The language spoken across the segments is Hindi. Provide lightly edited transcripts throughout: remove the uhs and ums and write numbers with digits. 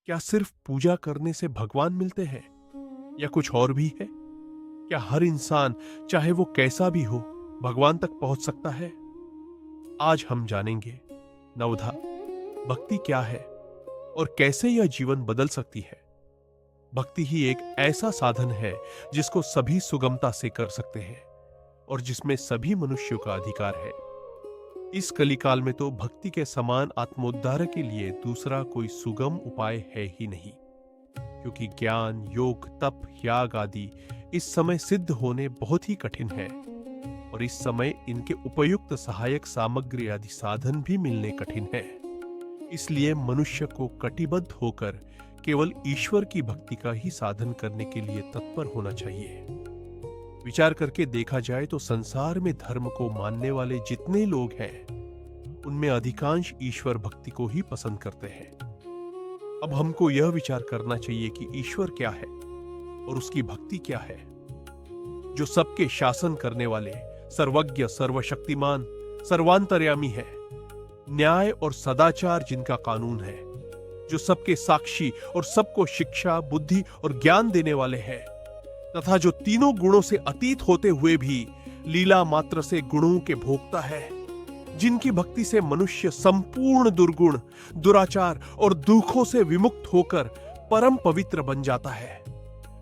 क्या सिर्फ पूजा करने से भगवान मिलते हैं या कुछ और भी है? क्या हर इंसान, चाहे वो कैसा भी हो, भगवान तक पहुंच सकता है? आज हम जानेंगे नवधा, भक्ति क्या है और कैसे यह जीवन बदल सकती है। भक्ति ही एक ऐसा साधन है जिसको सभी सुगमता से कर सकते हैं और जिसमें सभी मनुष्यों का अधिकार है। इस कलिकाल में तो भक्ति के समान आत्मोद्धार के लिए दूसरा कोई सुगम उपाय है ही नहीं, क्योंकि ज्ञान, योग, तप, याग आदि इस समय सिद्ध होने बहुत ही कठिन है और इस समय इनके उपयुक्त सहायक सामग्री आदि साधन भी मिलने कठिन है। इसलिए मनुष्य को कटिबद्ध होकर केवल ईश्वर की भक्ति का ही साधन करने के लिए तत्पर होना चाहिए। विचार करके देखा जाए तो संसार में धर्म को मानने वाले जितने लोग हैं, उनमें अधिकांश ईश्वर भक्ति को ही पसंद करते हैं। अब हमको यह विचार करना चाहिए कि ईश्वर क्या है और उसकी भक्ति क्या है। जो सबके शासन करने वाले, सर्वज्ञ, सर्वशक्तिमान, सर्वांतर्यामी है, न्याय और सदाचार जिनका कानून है, जो सबके साक्षी और सबको शिक्षा, बुद्धि और ज्ञान देने वाले हैं, तथा जो तीनों गुणों से अतीत होते हुए भी लीला मात्र से गुणों के भोक्ता है, जिनकी भक्ति से मनुष्य संपूर्ण दुर्गुण, दुराचार और दुखों से विमुक्त होकर परम पवित्र बन जाता है,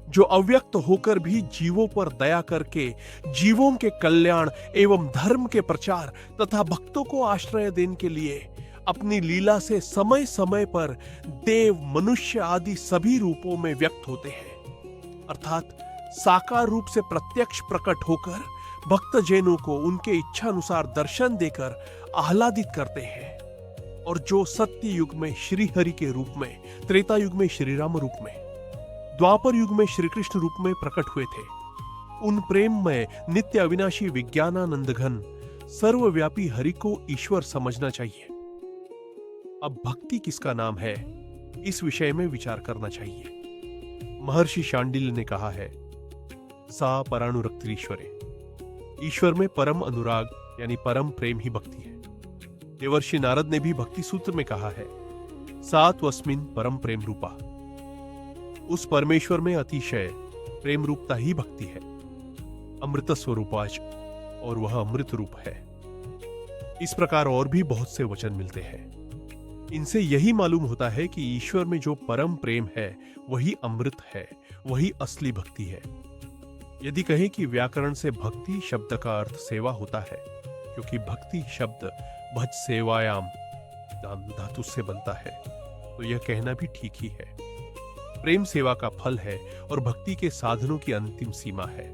जो अव्यक्त होकर भी जीवों पर दया करके जीवों के कल्याण एवं धर्म के प्रचार तथा भक्तों को आश्रय देने के लिए अपनी लीला से समय समय पर देव, मनुष्य आदि सभी रूपों में व्यक्त होते हैं, अर्थात साकार रूप से प्रत्यक्ष प्रकट होकर भक्त जनों को उनके इच्छा अनुसार दर्शन देकर आह्लादित करते हैं, और जो सत्य युग में श्री हरि के रूप में, त्रेता युग में श्री राम रूप में, द्वापर युग में श्री कृष्ण रूप में प्रकट हुए थे, उन प्रेम में नित्य अविनाशी विज्ञानानंद घन सर्वव्यापी हरि को ईश्वर समझना चाहिए। अब भक्ति किसका नाम है, इस विषय में विचार करना चाहिए। महर्षि शांडिल्य ने कहा है, सा परानुरक्तिरीश्वरे, ईश्वर में परम अनुराग यानी परम प्रेम ही भक्ति है। देवर्षि नारद ने भी भक्ति सूत्र में कहा है, सा त्वस्मिन् परम प्रेम रूपा, उस परमेश्वर में अतिशय प्रेम रूपता ही भक्ति है। अमृत स्वरूपाच, और वह अमृत रूप है। इस प्रकार और भी बहुत से वचन मिलते हैं। इनसे यही मालूम होता है कि ईश्वर में जो परम प्रेम है वही अमृत है, वही असली भक्ति है। यदि कहें कि व्याकरण से भक्ति शब्द का अर्थ सेवा होता है, क्योंकि भक्ति शब्द भज सेवायाम धातु से बनता है, तो यह कहना भी ठीक ही है। प्रेम सेवा का फल है और भक्ति के साधनों की अंतिम सीमा है।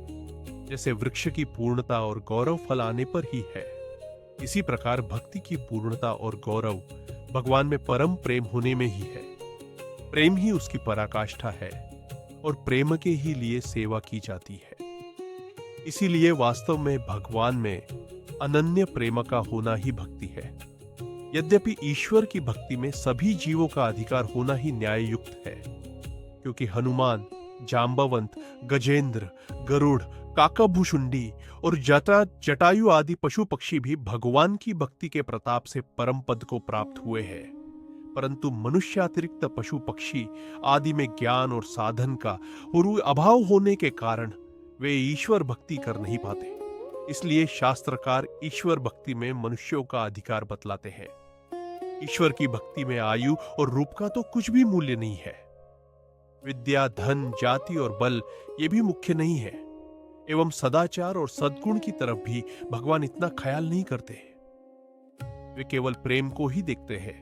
जैसे वृक्ष की पूर्णता और गौरव फल आने पर ही है, इसी प्रकार भक्ति की पूर्णता और गौरव भगवान में परम प्रेम होने में ही है। प्रेम ही उसकी पराकाष्ठा है और प्रेम के ही लिए सेवा की जाती है। इसीलिए वास्तव में भगवान में अनन्य प्रेम का होना ही भक्ति है। यद्यपि ईश्वर की भक्ति में सभी जीवों का अधिकार होना ही न्याय युक्त है, क्योंकि हनुमान, जाम्बवंत, गजेंद्र, गरुड़, काकाभूषुंडी और जटायु आदि पशु पक्षी भी भगवान की भक्ति के प्रताप से परम पद को प्राप्त हुए हैं, परंतु मनुष्यातिरिक्त पशु पक्षी आदि में ज्ञान और साधन का अभाव होने के कारण वे ईश्वर भक्ति कर नहीं पाते। इसलिए शास्त्रकार ईश्वर भक्ति में मनुष्यों का अधिकार बतलाते हैं। ईश्वर की भक्ति में आयु और रूप का तो कुछ भी मूल्य नहीं है। विद्या, धन, जाति और बल ये भी मुख्य नहीं है, एवं सदाचार और सद्गुण की तरफ भी भगवान इतना ख्याल नहीं करते। वे केवल प्रेम को ही देखते हैं।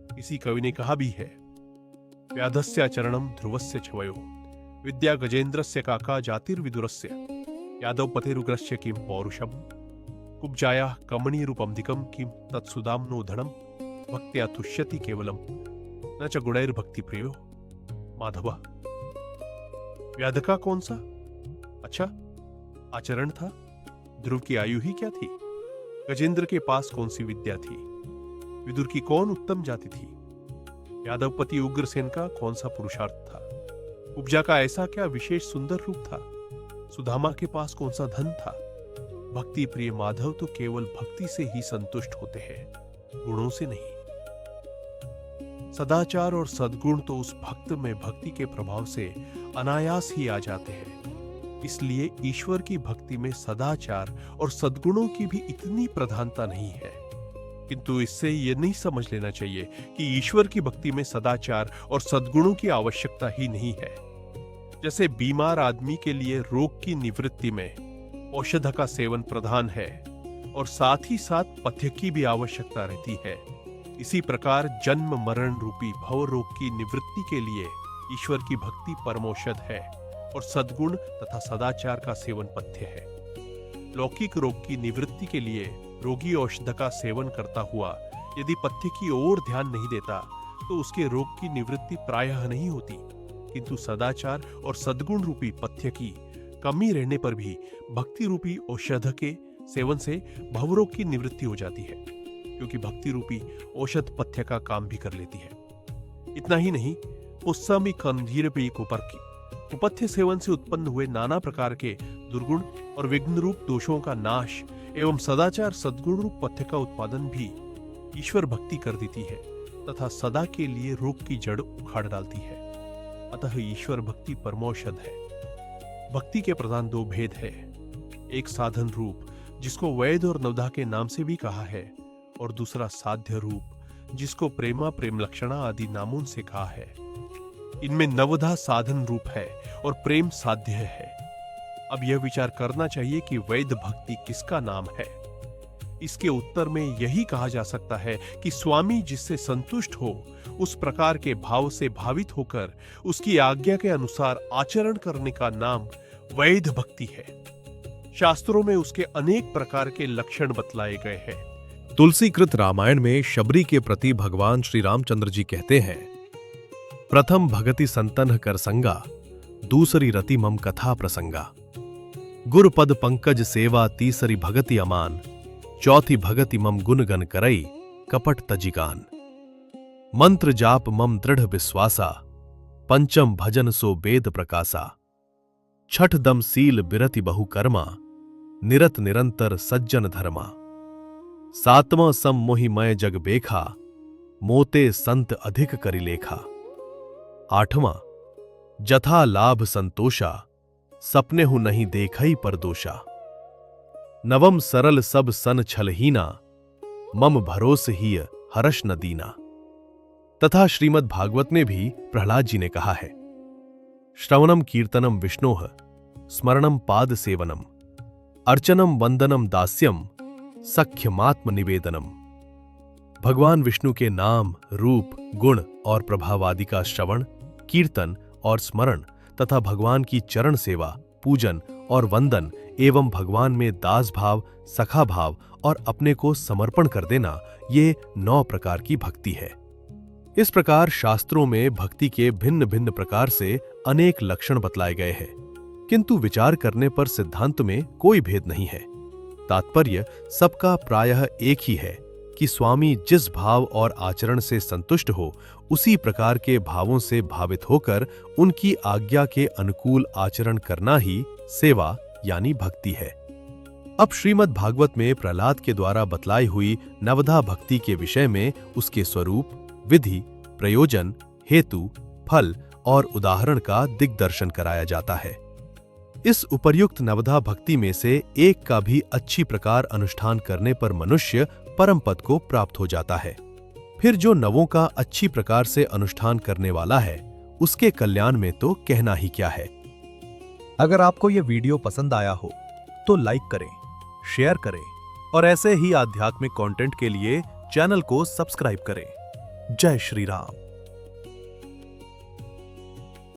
किसी कवि ने कहा भी है, व्याधस्य चरणम ध्रुवस्य छवयो, विद्या गजेंद्रस्य काका जातिर्विदुरस्य, यादव पतेरुग्रस्य किम पौरुषम, कुब्जाया कमणीय रूपमधिकम किम तत्सुदाम्नो धनम, भक्त्या तुष्यति केवलम, न च गुणैर भक्ति प्रियो माधवा। व्याध का कौन सा अच्छा आचरण था? ध्रुव की आयु ही क्या थी? गजेंद्र के पास कौन सी विद्या थी? विदुर की कौन उत्तम जाति थी? यादवपति उग्रसेन का कौन सा पुरुषार्थ था? उपजा का ऐसा क्या विशेष सुंदर रूप था? सुदामा के पास कौन सा धन था? भक्ति प्रिय माधव तो केवल भक्ति से ही संतुष्ट होते हैं, गुणों से नहीं। सदाचार और सद्गुण तो उस भक्त में भक्ति के प्रभाव से अनायास ही आ जाते हैं। इसलिए ईश्वर की भक्ति में सदाचार और सद्गुणों की भी इतनी प्रधानता नहीं है। किंतु इससे यह नहीं समझ लेना चाहिए कि ईश्वर की भक्ति में सदाचार और सद्गुणों की आवश्यकता ही नहीं है। जैसे बीमार आदमी के लिए रोग की निवृत्ति में औषध का सेवन प्रधान है और साथ ही साथ पथ्य की भी आवश्यकता रहती है, इसी प्रकार जन्म मरण रूपी भव रोग की निवृत्ति के लिए ईश्वर की भक्ति परमौषध है और सद्गुण तथा सदाचार का सेवन पथ्य है। लौकिक रोग की निवृत्ति के लिए रोगी औषध का सेवन करता हुआ यदि पथ्य की ओर ध्यान नहीं देता तो उसके रोग की निवृत्ति प्रायः नहीं होती, किंतु सदाचार और सद्गुण रूपी पथ्य की कमी रहने पर भी भक्ति रूपी औषध के सेवन से भवरोग की निवृत्ति हो जाती है, क्योंकि भक्ति रूपी औषध पथ्य का काम भी कर लेती है। इतना ही नहीं, पुस्समी कंधीरपी कुपथ्य सेवन से उत्पन्न हुए नाना प्रकार के दुर्गुण और विघ्न रूप दोषों का नाश एवं सदाचार सद्गुण रूप पथ्य का उत्पादन भी ईश्वर भक्ति कर देती है तथा सदा के लिए रोग की जड़ उखाड़ डालती है। अतः ईश्वर भक्ति परमौषध है। भक्ति के प्रधान दो भेद है, एक साधन रूप जिसको वैद और नवधा के नाम से भी कहा है, और दूसरा साध्य रूप जिसको प्रेमा प्रेम लक्षणा आदि नामों से कहा है। इनमें नवधा साधन रूप है और प्रेम साध्य है। अब यह विचार करना चाहिए कि वैद भक्ति किसका नाम है। इसके उत्तर में यही कहा जा सकता है कि स्वामी जिससे संतुष्ट हो उस प्रकार के भाव से भावित होकर उसकी आज्ञा के अनुसार आचरण करने का नाम वैद भक्ति है। शास्त्रों में उसके अनेक प्रकार के लक्षण बतलाए गए हैं। तुलसीकृत रामायण में शबरी के प्रति भगवान श्री रामचंद्र जी कहते हैं, प्रथम भगति संतन कर संगा, दूसरी रति मम कथा प्रसंगा। गुरपद पंकज सेवा तीसरी भगति अमान, चौथी भगति मम गुण गन करई कपट तजिगान। मंत्र जाप मम दृढ़ विश्वासा, पंचम भजन सो वेद प्रकाशा। छठ दम सील बिरति बहु कर्मा, निरत निरंतर सज्जन धर्मा। सातवां सम मोहि मय जग बेखा, मोते संत अधिक करि लेखा। आठवां जथा लाभ संतोषा, सपने हूं नहीं देखई पर दोषा। नवम सरल सब सन छलहीना, मम भरोस ही हर्ष न दीना। तथा श्रीमद् भागवत में भी प्रहलाद जी ने कहा है, श्रवणम कीर्तनम विष्णोः, स्मरणम पाद सेवनम, अर्चनम वंदनम दास्यम, सख्यमात्म निवेदनम। भगवान विष्णु के नाम, रूप, गुण और प्रभाव आदि का श्रवण, कीर्तन और स्मरण तथा भगवान की चरण सेवा, पूजन और वंदन एवं भगवान में दास भाव, सखा भाव और अपने को समर्पण कर देना, ये 9 प्रकार की भक्ति है। इस प्रकार शास्त्रों में भक्ति के भिन्न भिन्न प्रकार से अनेक लक्षण बतलाए गए हैं, किंतु विचार करने पर सिद्धांत में कोई भेद नहीं है। तात्पर्य सबका प्रायः एक ही है कि स्वामी जिस भाव और आचरण से संतुष्ट हो, उसी प्रकार के भावों से भावित होकर उनकी आज्ञा के अनुकूल आचरण करना ही सेवा यानी भक्ति है। अब श्रीमद् भागवत में प्रहलाद के द्वारा बतलाई हुई नवधा भक्ति के विषय में उसके स्वरूप, विधि, प्रयोजन, हेतु, फल और उदाहरण का दिग्दर्शन कराया जाता है। इस उपर्युक्त नवधा भक्ति में से एक का भी अच्छी प्रकार अनुष्ठान करने पर मनुष्य परम पद को प्राप्त हो जाता है। फिर जो नवों का अच्छी प्रकार से अनुष्ठान करने वाला है, उसके कल्याण में तो कहना ही क्या है। अगर आपको यह वीडियो पसंद आया हो तो लाइक करें, शेयर करें और ऐसे ही आध्यात्मिक कंटेंट के लिए चैनल को सब्सक्राइब करें। जय श्री राम।